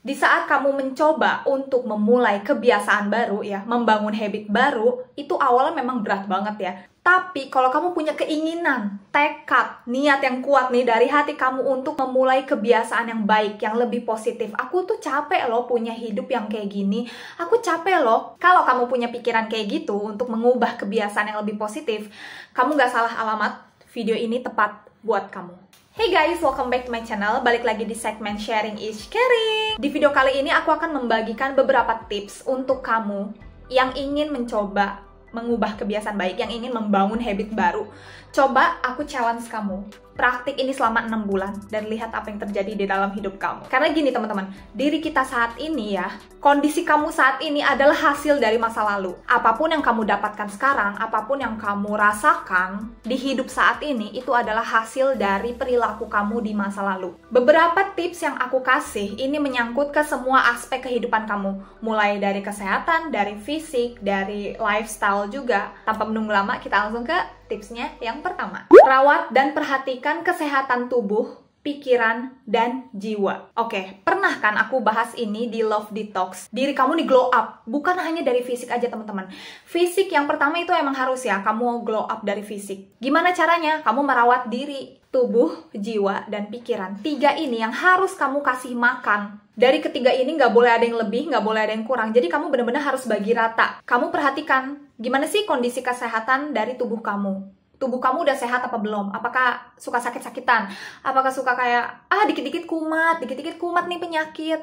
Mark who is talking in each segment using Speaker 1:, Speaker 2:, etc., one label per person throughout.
Speaker 1: Di saat kamu mencoba untuk memulai kebiasaan baru ya, membangun habit baru, itu awalnya memang berat banget ya. Tapi kalau kamu punya keinginan, tekad, niat yang kuat nih dari hati kamu untuk memulai kebiasaan yang baik, yang lebih positif. Aku tuh capek loh punya hidup yang kayak gini. Aku capek loh. Kalau kamu punya pikiran kayak gitu untuk mengubah kebiasaan yang lebih positif, kamu gak salah alamat. Video ini tepat buat kamu. Hey guys, welcome back to my channel. Balik lagi di segmen Sharing is Caring. Di video kali ini aku akan membagikan beberapa tips untuk kamu yang ingin mencoba mengubah kebiasaan baik, yang ingin membangun habit baru. Coba aku challenge kamu, praktik ini selama 6 bulan dan lihat apa yang terjadi di dalam hidup kamu. Karena gini teman-teman, diri kita saat ini ya, kondisi kamu saat ini adalah hasil dari masa lalu. Apapun yang kamu dapatkan sekarang, apapun yang kamu rasakan di hidup saat ini, itu adalah hasil dari perilaku kamu di masa lalu. Beberapa tips yang aku kasih ini menyangkut ke semua aspek kehidupan kamu, mulai dari kesehatan, dari fisik, dari lifestyle juga. Tanpa menunggu lama, kita langsung ke tipsnya yang pertama. Rawat dan perhatikan kesehatan tubuh, pikiran, dan jiwa. Oke, pernah kan aku bahas ini di Love Detox? Diri kamu nih glow up, bukan hanya dari fisik aja teman-teman. Fisik yang pertama itu emang harus ya, kamu glow up dari fisik. Gimana caranya? Kamu merawat diri, tubuh, jiwa, dan pikiran. 3 ini yang harus kamu kasih makan. Dari ketiga ini nggak boleh ada yang lebih, nggak boleh ada yang kurang. Jadi kamu benar-benar harus bagi rata. Kamu perhatikan, gimana sih kondisi kesehatan dari tubuh kamu? Tubuh kamu udah sehat apa belum? Apakah suka sakit-sakitan? Apakah suka kayak, dikit-dikit kumat nih penyakit?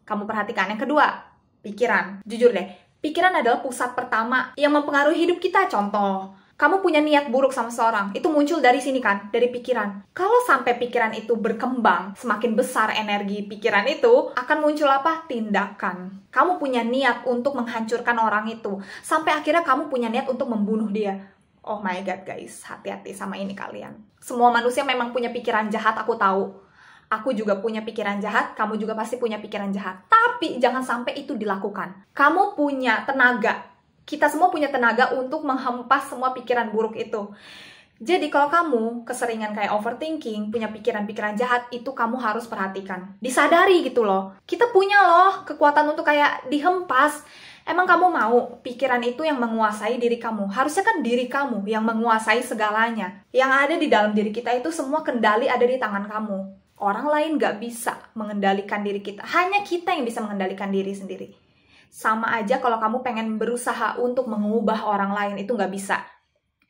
Speaker 1: Kamu perhatikan. Yang kedua, pikiran. Jujur deh, pikiran adalah pusat pertama yang mempengaruhi hidup kita. Contoh, kamu punya niat buruk sama seseorang, itu muncul dari sini kan, dari pikiran. Kalau sampai pikiran itu berkembang, semakin besar energi pikiran itu, akan muncul apa? Tindakan. Kamu punya niat untuk menghancurkan orang itu, sampai akhirnya kamu punya niat untuk membunuh dia. Oh my god guys, hati-hati sama ini kalian. Semua manusia memang punya pikiran jahat, aku tahu. Aku juga punya pikiran jahat, kamu juga pasti punya pikiran jahat. Tapi jangan sampai itu dilakukan. Kamu punya tenaga. Kita semua punya tenaga untuk menghempas semua pikiran buruk itu. Jadi kalau kamu keseringan kayak overthinking, punya pikiran-pikiran jahat, itu kamu harus perhatikan. Disadari gitu loh. Kita punya loh kekuatan untuk kayak dihempas. Emang kamu mau pikiran itu yang menguasai diri kamu? Harusnya kan diri kamu yang menguasai segalanya. Yang ada di dalam diri kita itu semua kendali ada di tangan kamu. Orang lain gak bisa mengendalikan diri kita. Hanya kita yang bisa mengendalikan diri sendiri. Sama aja kalau kamu pengen berusaha untuk mengubah orang lain, itu nggak bisa.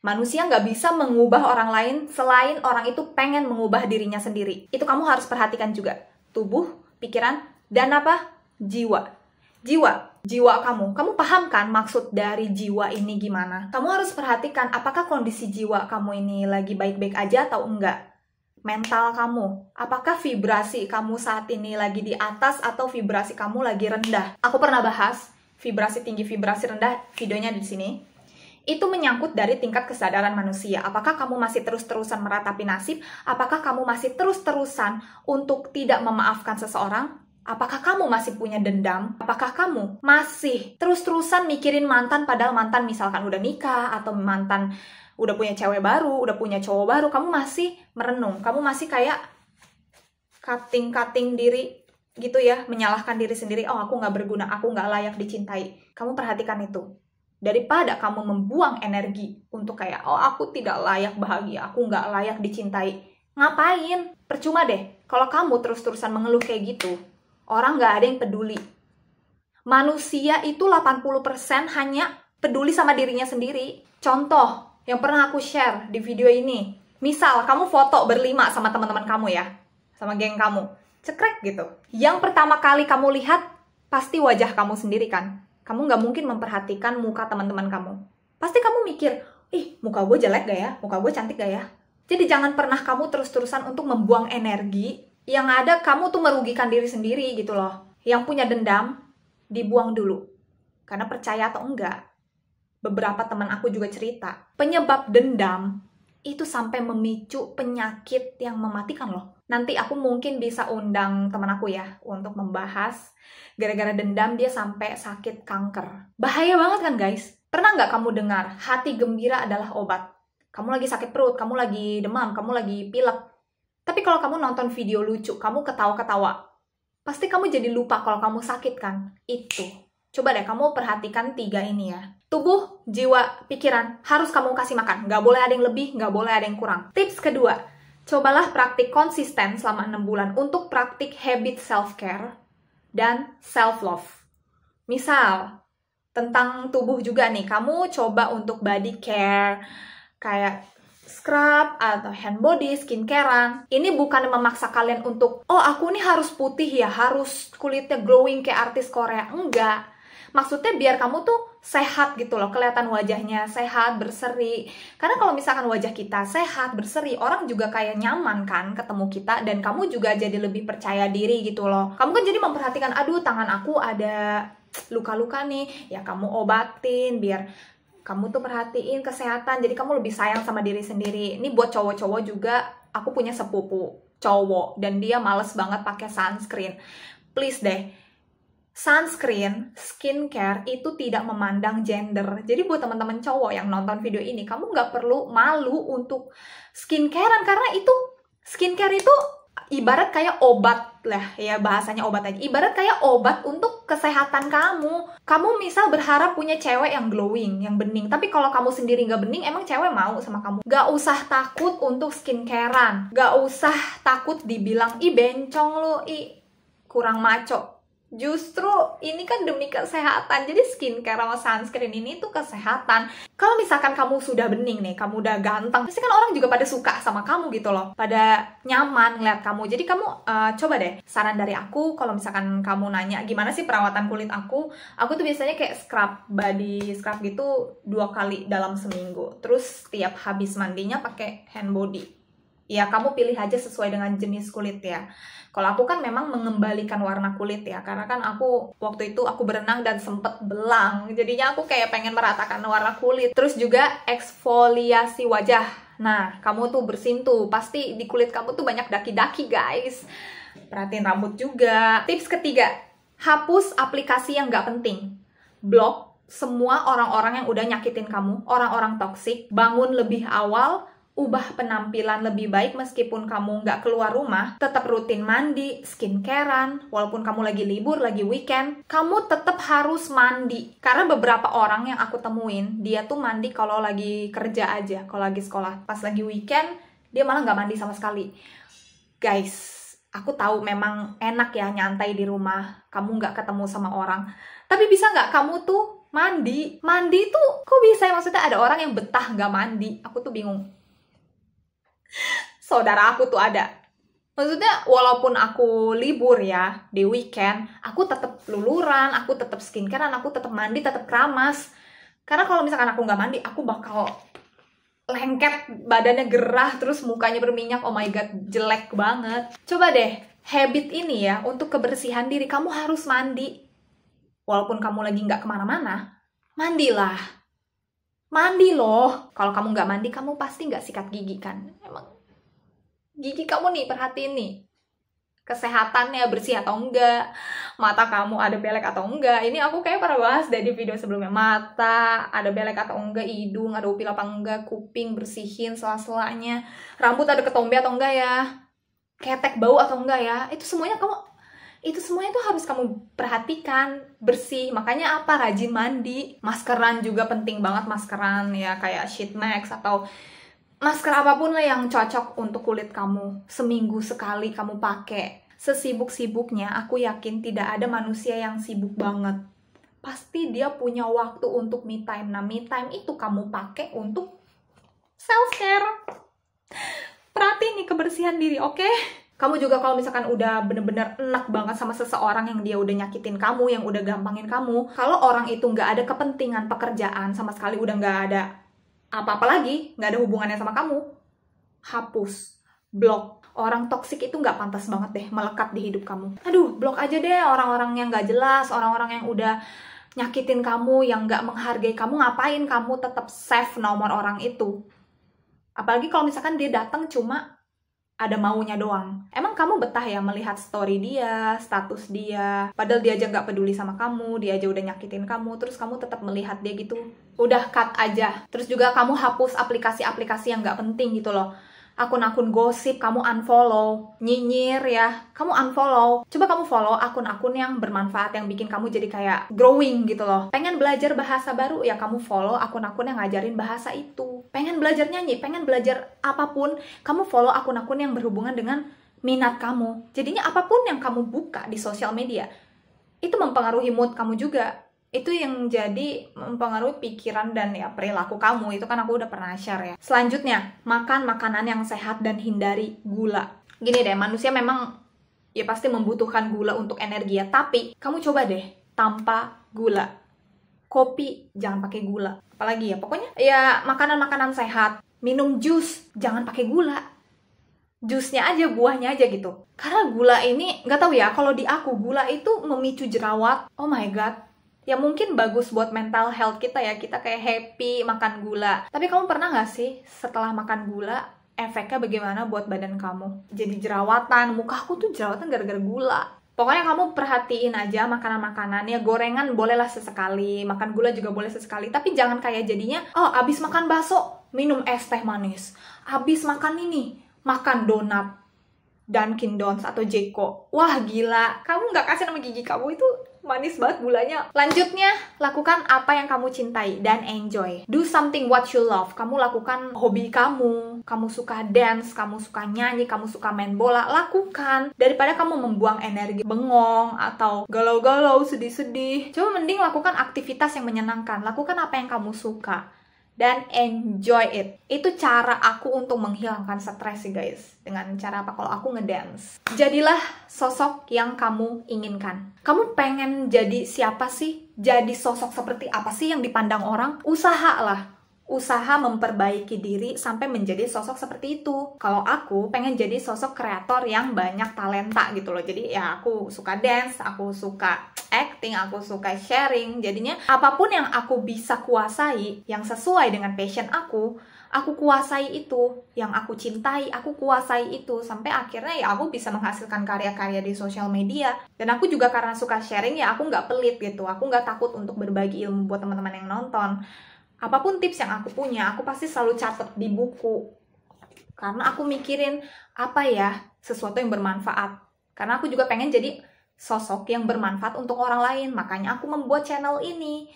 Speaker 1: Manusia nggak bisa mengubah orang lain selain orang itu pengen mengubah dirinya sendiri. Itu kamu harus perhatikan juga. Tubuh, pikiran, dan apa? Jiwa. Jiwa kamu. Kamu paham kan maksud dari jiwa ini gimana? Kamu harus perhatikan apakah kondisi jiwa kamu ini lagi baik-baik aja atau enggak. Mental kamu, apakah vibrasi kamu saat ini lagi di atas atau vibrasi kamu lagi rendah? Aku pernah bahas vibrasi tinggi, vibrasi rendah, videonya di sini. Itu menyangkut dari tingkat kesadaran manusia. Apakah kamu masih terus-terusan meratapi nasib? Apakah kamu masih terus-terusan untuk tidak memaafkan seseorang? Apakah kamu masih punya dendam? Apakah kamu masih terus-terusan mikirin mantan padahal mantan misalkan udah nikah atau mantan udah punya cewek baru, udah punya cowok baru, kamu masih merenung, kamu masih kayak cutting diri gitu ya, menyalahkan diri sendiri, oh aku nggak berguna, aku nggak layak dicintai. Kamu perhatikan itu. Daripada kamu membuang energi untuk kayak, oh aku tidak layak bahagia, aku nggak layak dicintai. Ngapain? Percuma deh, kalau kamu terus-terusan mengeluh kayak gitu, orang nggak ada yang peduli. Manusia itu 80% hanya peduli sama dirinya sendiri. Contoh, yang pernah aku share di video ini. Misal, kamu foto berlima sama teman-teman kamu ya. Sama geng kamu. Cekrek gitu. Yang pertama kali kamu lihat, pasti wajah kamu sendiri kan? Kamu nggak mungkin memperhatikan muka teman-teman kamu. Pasti kamu mikir, muka gue jelek gak ya? Muka gue cantik gak ya? Jadi jangan pernah kamu terus-terusan untuk membuang energi. Yang ada kamu tuh merugikan diri sendiri gitu loh. Yang punya dendam, dibuang dulu. Karena percaya atau enggak, beberapa teman aku juga cerita, penyebab dendam itu sampai memicu penyakit yang mematikan loh. Nanti aku mungkin bisa undang teman aku ya untuk membahas gara-gara dendam dia sampai sakit kanker. Bahaya banget kan guys? Pernah nggak kamu dengar hati gembira adalah obat? Kamu lagi sakit perut, kamu lagi demam, kamu lagi pilek. Tapi kalau kamu nonton video lucu, kamu ketawa-ketawa. pasti kamu jadi lupa kalau kamu sakit kan? Itu. Coba deh kamu perhatikan 3 ini ya. Tubuh, jiwa, pikiran harus kamu kasih makan. Nggak boleh ada yang lebih, nggak boleh ada yang kurang. Tips kedua, cobalah praktik konsisten selama 6 bulan untuk praktik habit self-care dan self-love. Misal, tentang tubuh juga nih, kamu coba untuk body care, kayak scrub atau hand body, skincarean. Ini bukan memaksa kalian untuk, oh aku nih harus putih ya, harus kulitnya glowing kayak artis Korea. Enggak. Maksudnya biar kamu tuh sehat gitu loh, kelihatan wajahnya sehat, berseri. Karena kalau misalkan wajah kita sehat, berseri, orang juga kayak nyaman kan ketemu kita, dan kamu juga jadi lebih percaya diri gitu loh. Kamu kan jadi memperhatikan, aduh tangan aku ada luka-luka nih, ya kamu obatin biar kamu tuh perhatiin kesehatan, jadi kamu lebih sayang sama diri sendiri. Ini buat cowok-cowok juga, aku punya sepupu cowok, dan dia males banget pakai sunscreen. Please deh, sunscreen, skincare itu tidak memandang gender. Jadi buat teman-teman cowok yang nonton video ini, kamu nggak perlu malu untuk skincarean, karena itu, skincare itu ibarat kayak obat lah ya, bahasanya obat aja. Ibarat kayak obat untuk kesehatan kamu. Kamu misal berharap punya cewek yang glowing, yang bening. Tapi kalau kamu sendiri nggak bening, emang cewek mau sama kamu? Gak usah takut untuk skincarean. Gak usah takut dibilang, ih bencong lo, ih kurang maco. Justru ini kan demi kesehatan. Jadi skincare sama sunscreen ini tuh kesehatan. Kalau misalkan kamu sudah bening nih, kamu udah ganteng, pasti kan orang juga pada suka sama kamu gitu loh, pada nyaman ngeliat kamu. Jadi kamu coba deh, saran dari aku, kalau misalkan kamu nanya gimana sih perawatan kulit aku tuh biasanya kayak scrub, body scrub gitu 2 kali dalam seminggu. Terus tiap habis mandinya pakai hand body. Ya kamu pilih aja sesuai dengan jenis kulit ya. Kalau aku kan memang mengembalikan warna kulit ya, karena kan aku waktu itu aku berenang dan sempet belang, jadinya aku kayak pengen meratakan warna kulit. Terus juga eksfoliasi wajah. Nah, kamu tuh bersin tuh, pasti di kulit kamu tuh banyak daki-daki guys. Perhatiin rambut juga. Tips ketiga, hapus aplikasi yang nggak penting. Blok semua orang-orang yang udah nyakitin kamu, orang-orang toksik. Bangun lebih awal, ubah penampilan lebih baik meskipun kamu nggak keluar rumah, tetap rutin mandi, skincarean, walaupun kamu lagi libur, lagi weekend, kamu tetap harus mandi. Karena beberapa orang yang aku temuin, dia tuh mandi kalau lagi kerja aja, kalau lagi sekolah. Pas lagi weekend, dia malah nggak mandi sama sekali. Guys, aku tahu memang enak ya nyantai di rumah, kamu nggak ketemu sama orang. Tapi bisa nggak kamu tuh mandi? Mandi tuh kok bisa ya? Maksudnya ada orang yang betah nggak mandi. Aku tuh bingung. Saudara aku tuh ada. Maksudnya walaupun aku libur ya, di weekend, aku tetap luluran, aku tetap skincarean, aku tetap mandi, tetap keramas. Karena kalau misalkan aku nggak mandi, aku bakal lengket, badannya gerah, terus mukanya berminyak, oh my god, jelek banget. Coba deh, habit ini ya, untuk kebersihan diri, kamu harus mandi. Walaupun kamu lagi nggak kemana-mana, mandilah. Mandi loh. Kalau kamu nggak mandi, kamu pasti nggak sikat gigi kan? Emang gigi kamu nih, perhatiin nih. Kesehatannya bersih atau enggak. Mata kamu ada belek atau enggak. Ini aku kayak pernah bahas dari video sebelumnya. Mata, ada belek atau enggak. Hidung, ada upil apa enggak. Kuping, bersihin sela-selanya. Rambut ada ketombe atau enggak ya. Ketek bau atau enggak ya. Itu semuanya tuh harus kamu perhatikan, bersih. Makanya apa? Rajin mandi. Maskeran juga penting banget, maskeran ya, kayak sheet mask atau masker apapun lah yang cocok untuk kulit kamu. Seminggu sekali kamu pakai. Sesibuk-sibuknya, aku yakin tidak ada manusia yang sibuk banget. Pasti dia punya waktu untuk me time. Nah, me time itu kamu pakai untuk self-care. Perhatiin nih kebersihan diri, oke? Kamu juga kalau misalkan udah bener-bener enak banget sama seseorang yang dia udah nyakitin kamu, yang udah gampangin kamu, kalau orang itu nggak ada kepentingan pekerjaan, sama sekali udah nggak ada apa-apa lagi, nggak ada hubungannya sama kamu, hapus, blok. Orang toksik itu nggak pantas banget deh melekat di hidup kamu. Aduh, blok aja deh orang-orang yang nggak jelas, orang-orang yang udah nyakitin kamu, yang nggak menghargai kamu. Ngapain kamu tetap save nomor orang itu? Apalagi kalau misalkan dia datang cuma ada maunya doang. Emang kamu betah ya melihat story dia, status dia, padahal dia aja nggak peduli sama kamu, dia aja udah nyakitin kamu, terus kamu tetap melihat dia gitu? Udah cut aja. Terus juga kamu hapus aplikasi-aplikasi yang nggak penting gitu loh. akun-akun gosip kamu unfollow, nyinyir ya, kamu unfollow. Coba kamu follow akun-akun yang bermanfaat, yang bikin kamu jadi kayak growing gitu loh. Pengen belajar bahasa baru ya kamu follow akun-akun yang ngajarin bahasa itu. Pengen belajar nyanyi, pengen belajar apapun, kamu follow akun-akun yang berhubungan dengan minat kamu. Jadinya apapun yang kamu buka di sosial media, itu mempengaruhi mood kamu juga. Itu yang jadi mempengaruhi pikiran dan ya perilaku kamu. Itu kan aku udah pernah share ya. Selanjutnya, makan makanan yang sehat dan hindari gula. Gini deh, manusia memang ya pasti membutuhkan gula untuk energi ya. Tapi kamu coba deh tanpa gula. Kopi jangan pakai gula. Apalagi ya, pokoknya ya makanan-makanan sehat. Minum jus jangan pakai gula. Jusnya aja, buahnya aja gitu. Karena gula ini, nggak tahu ya, kalau di aku gula itu memicu jerawat. Oh my god. Ya mungkin bagus buat mental health kita ya, kita kayak happy makan gula. Tapi kamu pernah gak sih setelah makan gula, efeknya bagaimana buat badan kamu? Jadi jerawatan, muka aku tuh jerawatan gara-gara gula. Pokoknya kamu perhatiin aja makanan-makanan, ya gorengan bolehlah sesekali, makan gula juga boleh sesekali. Tapi jangan kayak jadinya, oh abis makan bakso, minum es teh manis. Abis makan ini, makan donat, Dunkin Donuts atau Jeko. Wah gila, kamu gak kasih nama gigi kamu itu manis banget gulanya. Lanjutnya, lakukan apa yang kamu cintai dan enjoy. Do something what you love. Kamu lakukan hobi kamu. Kamu suka dance, kamu suka nyanyi, kamu suka main bola. Lakukan. Daripada kamu membuang energi bengong atau galau-galau, sedih-sedih. Coba mending lakukan aktivitas yang menyenangkan. Lakukan apa yang kamu suka. Dan enjoy it. Itu cara aku untuk menghilangkan stres sih guys. Dengan cara apa? Kalau aku ngedance. Jadilah sosok yang kamu inginkan. Kamu pengen jadi siapa sih? Jadi sosok seperti apa sih yang dipandang orang? Usahalah. Usaha memperbaiki diri sampai menjadi sosok seperti itu. Kalau aku pengen jadi sosok kreator yang banyak talenta gitu loh. Jadi ya aku suka dance, aku suka acting, aku suka sharing. Jadinya apapun yang aku bisa kuasai, yang sesuai dengan passion aku kuasai itu. Yang aku cintai, aku kuasai itu. Sampai akhirnya ya aku bisa menghasilkan karya-karya di sosial media. Dan aku juga karena suka sharing ya aku nggak pelit gitu. Aku nggak takut untuk berbagi ilmu buat teman-teman yang nonton. Apapun tips yang aku punya, aku pasti selalu catat di buku. Karena aku mikirin apa ya sesuatu yang bermanfaat. Karena aku juga pengen jadi sosok yang bermanfaat untuk orang lain. Makanya aku membuat channel ini.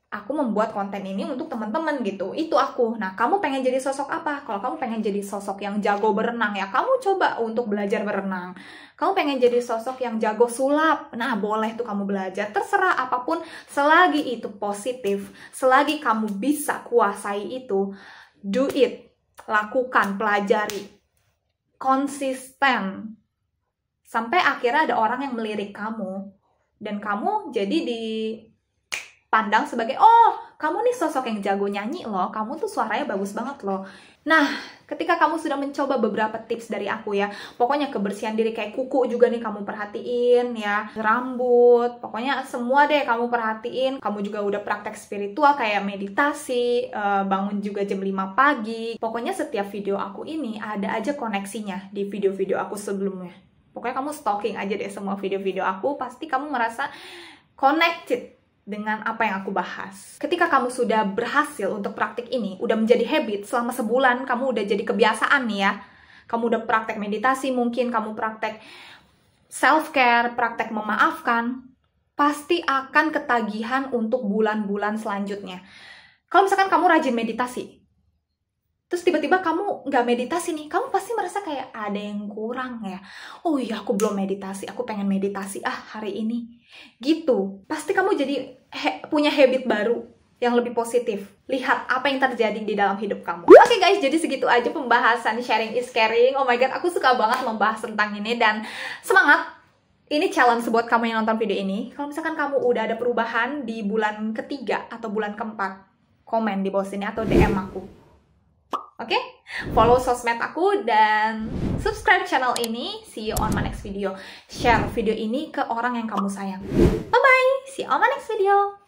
Speaker 1: Aku membuat konten ini untuk teman-teman gitu. Itu aku. Nah, kamu pengen jadi sosok apa? Kalau kamu pengen jadi sosok yang jago berenang ya, kamu coba untuk belajar berenang. Kamu pengen jadi sosok yang jago sulap. Nah, boleh tuh kamu belajar. Terserah apapun, selagi itu positif, selagi kamu bisa kuasai itu, do it. Lakukan, pelajari. Konsisten. Sampai akhirnya ada orang yang melirik kamu. Dan kamu jadi dipandang sebagai, oh, kamu nih sosok yang jago nyanyi loh, kamu tuh suaranya bagus banget loh. Nah, ketika kamu sudah mencoba beberapa tips dari aku ya, pokoknya kebersihan diri kayak kuku juga nih kamu perhatiin ya, rambut, pokoknya semua deh kamu perhatiin. Kamu juga udah praktek spiritual kayak meditasi, bangun juga jam 5 pagi. Pokoknya setiap video aku ini ada aja koneksinya di video-video aku sebelumnya. Pokoknya kamu stalking aja deh semua video-video aku, pasti kamu merasa connected dengan apa yang aku bahas. Ketika kamu sudah berhasil untuk praktik ini, udah menjadi habit, selama sebulan kamu udah jadi kebiasaan nih ya. Kamu udah praktek meditasi, mungkin kamu praktek self-care, praktek memaafkan, pasti akan ketagihan untuk bulan-bulan selanjutnya. Kalau misalkan kamu rajin meditasi, terus tiba-tiba kamu nggak meditasi nih, kamu pasti merasa kayak ada yang kurang ya. Oh iya, aku belum meditasi, aku pengen meditasi hari ini. Gitu. Pasti kamu jadi punya habit baru yang lebih positif. Lihat apa yang terjadi di dalam hidup kamu. Oke guys, jadi segitu aja pembahasan sharing is caring. Oh my god, aku suka banget membahas tentang ini dan semangat. Ini challenge buat kamu yang nonton video ini. Kalau misalkan kamu udah ada perubahan di bulan ketiga atau bulan keempat, komen di bawah sini atau DM aku. Oke? Follow sosmed aku dan subscribe channel ini. See you on my next video. Share video ini ke orang yang kamu sayang. Bye-bye! See you on my next video.